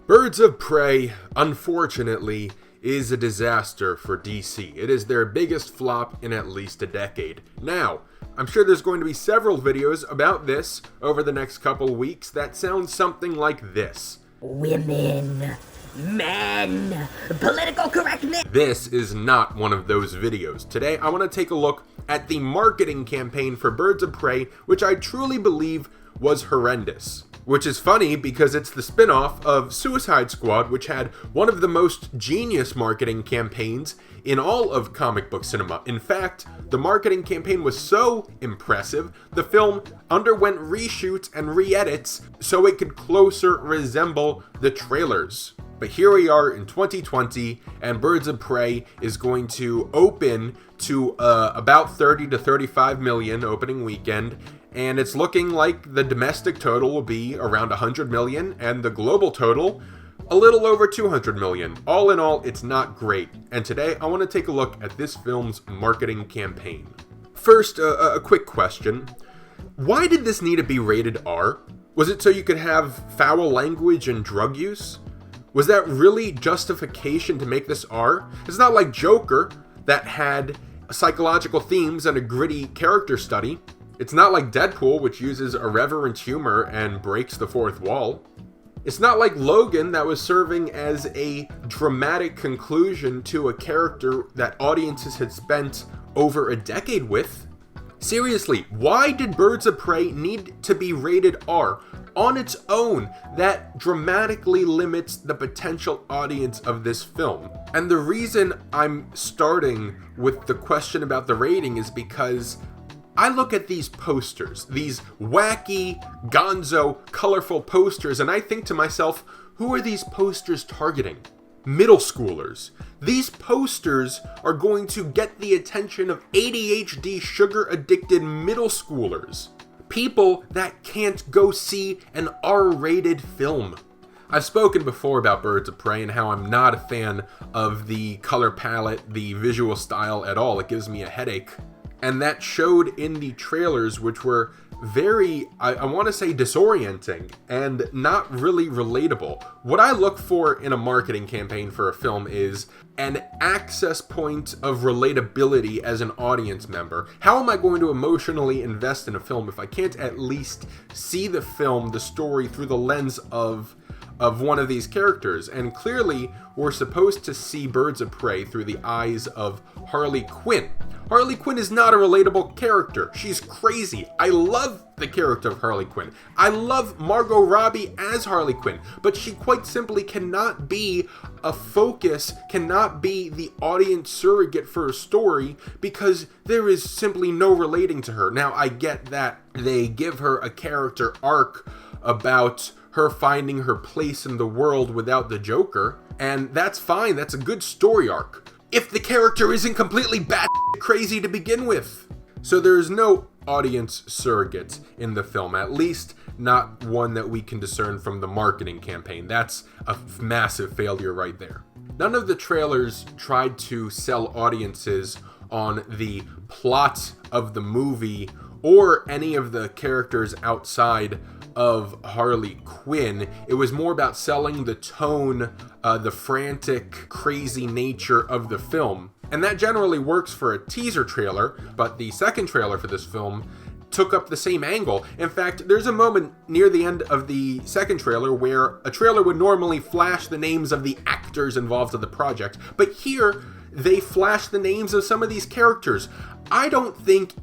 Birds of Prey, unfortunately, is a disaster for DC. It is their biggest flop in at least a decade. Now, I'm sure there's going to be several videos about this over the next couple weeks that sound something like this. Women, men, political correctness. This is not one of those videos. Today, I want to take a look at the marketing campaign for Birds of Prey, which I truly believe was horrendous. Which is funny because it's the spin-off of Suicide Squad, which had one of the most genius marketing campaigns in all of comic book cinema. In fact, the marketing campaign was so impressive, the film underwent reshoots and re-edits so it could closer resemble the trailers. But here we are in 2020, and Birds of Prey is going to open to about 30 to 35 million opening weekend, and it's looking like the domestic total will be around 100 million, and the global total a little over 200 million. All in all, it's not great, and today I want to take a look at this film's marketing campaign. First, a quick question. Why did this need to be rated R? Was it so you could have foul language and drug use? Was that really justification to make this R? It's not like Joker that had psychological themes and a gritty character study. It's not like Deadpool, which uses irreverent humor and breaks the fourth wall. It's not like Logan that was serving as a dramatic conclusion to a character that audiences had spent over a decade with. Seriously, why did Birds of Prey need to be rated R? On its own, that dramatically limits the potential audience of this film. And the reason I'm starting with the question about the rating is because I look at these posters, these wacky, gonzo, colorful posters, and I think to myself, who are these posters targeting? Middle schoolers. These posters are going to get the attention of ADHD, sugar-addicted middle schoolers. People that can't go see an R-rated film. I've spoken before about Birds of Prey and how I'm not a fan of the color palette, the visual style at all. It gives me a headache. And that showed in the trailers, which were very, I want to say, disorienting and not really relatable. What I look for in a marketing campaign for a film is an access point of relatability as an audience member. How am I going to emotionally invest in a film if I can't at least see the film, the story, through the lens of one of these characters? And clearly, we're supposed to see Birds of Prey through the eyes of Harley Quinn. Harley Quinn is not a relatable character. She's crazy. I love the character of Harley Quinn. I love Margot Robbie as Harley Quinn, but she quite simply cannot be a focus, cannot be the audience surrogate for a story because there is simply no relating to her. Now, I get that they give her a character arc about her finding her place in the world without the Joker, and that's fine. That's a good story arc. If the character isn't completely bat crazy to begin with. So there's no audience surrogate in the film, at least not one that we can discern from the marketing campaign. That's a massive failure right there. None of the trailers tried to sell audiences on the plot of the movie or any of the characters outside of Harley Quinn. It was more about selling the tone, the frantic, crazy nature of the film. And that generally works for a teaser trailer, but the second trailer for this film took up the same angle. In fact, there's a moment near the end of the second trailer where a trailer would normally flash the names of the actors involved in the project, but here they flash the names of some of these characters. I don't think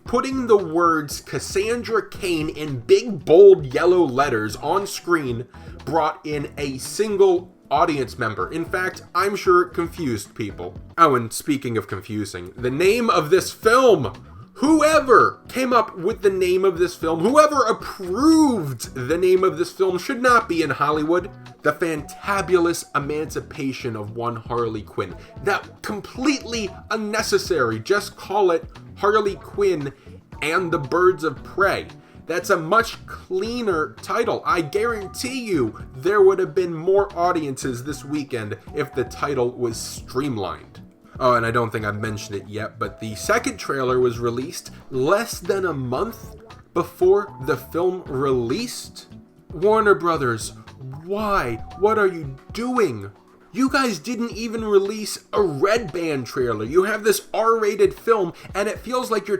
putting the words Cassandra Cain in big, bold, yellow letters on screen brought in a single audience member. In fact, I'm sure it confused people. Oh, and speaking of confusing, the name of this film, whoever came up with the name of this film, whoever approved the name of this film should not be in Hollywood. The Fantabulous Emancipation of One Harley Quinn. That completely unnecessary. Just call it Harley Quinn and the Birds of Prey. That's a much cleaner title. I guarantee you there would have been more audiences this weekend if the title was streamlined. Oh, and I don't think I've mentioned it yet, but the second trailer was released less than a month before the film released. Warner Brothers, Why? What are you doing? You guys didn't even release a Red Band trailer. You have this R-rated film, and it feels like you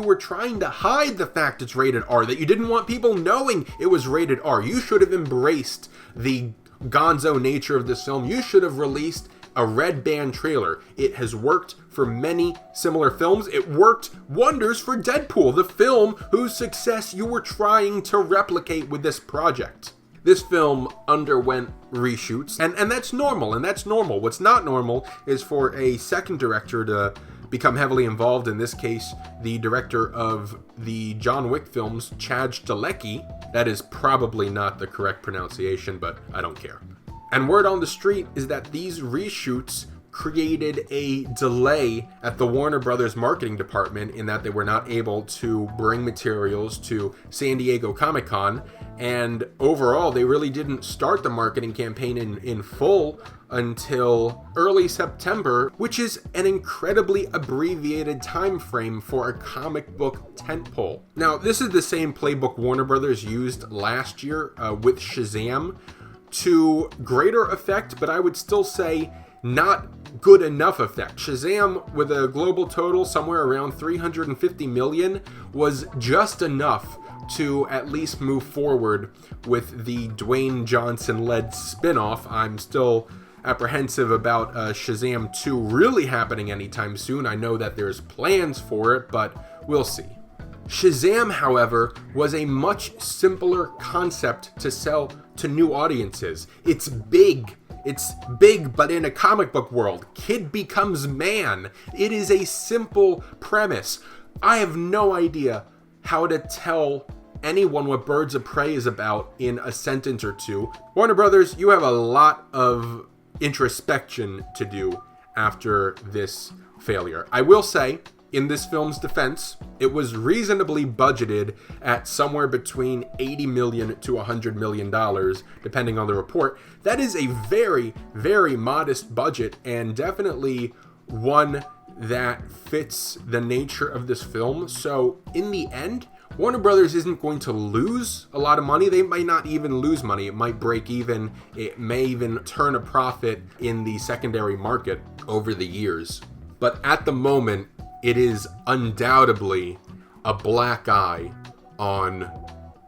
were trying to hide the fact it's rated R, that you didn't want people knowing it was rated R. You should have embraced the gonzo nature of this film. You should have released a Red Band trailer. It has worked for many similar films. It worked wonders for Deadpool, the film whose success you were trying to replicate with this project. This film underwent reshoots, and that's normal, What's not normal is for a second director to become heavily involved, in this case, the director of the John Wick films, Chad Stahelski. That is probably not the correct pronunciation, but I don't care. And word on the street is that these reshoots created a delay at the Warner Brothers marketing department, in that they were not able to bring materials to San Diego Comic-Con, and overall they really didn't start the marketing campaign in full until early September, which is an incredibly abbreviated time frame for a comic book tentpole. Now, this is the same playbook Warner Brothers used last year with Shazam, to greater effect, but I would still say not good enough effect. Shazam, with a global total somewhere around 350 million, was just enough to at least move forward with the Dwayne Johnson-led spin-off. I'm still apprehensive about Shazam 2 really happening anytime soon. I know that there's plans for it, but we'll see. Shazam, however, was a much simpler concept to sell to new audiences. It's big, but in a comic book world. Kid becomes man. It is a simple premise. I have no idea how to tell anyone what Birds of Prey is about in a sentence or two. Warner Brothers, you have a lot of introspection to do after this failure. I will say, in this film's defense, it was reasonably budgeted at somewhere between $80 million to $100 million, depending on the report. That is a very, very modest budget, and definitely one that fits the nature of this film. So in the end, Warner Brothers isn't going to lose a lot of money. They might not even lose money. It might break even. It may even turn a profit in the secondary market over the years. But at the moment, it is undoubtedly a black eye on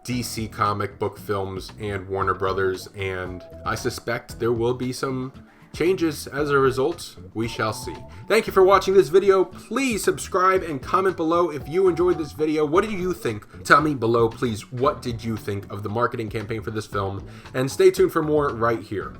DC comic book films and Warner Brothers, and I suspect there will be some changes as a result. We shall see. Thank you for watching this video. Please subscribe and comment below if you enjoyed this video. What did you think? Tell me below, please, what did you think of the marketing campaign for this film? And stay tuned for more right here.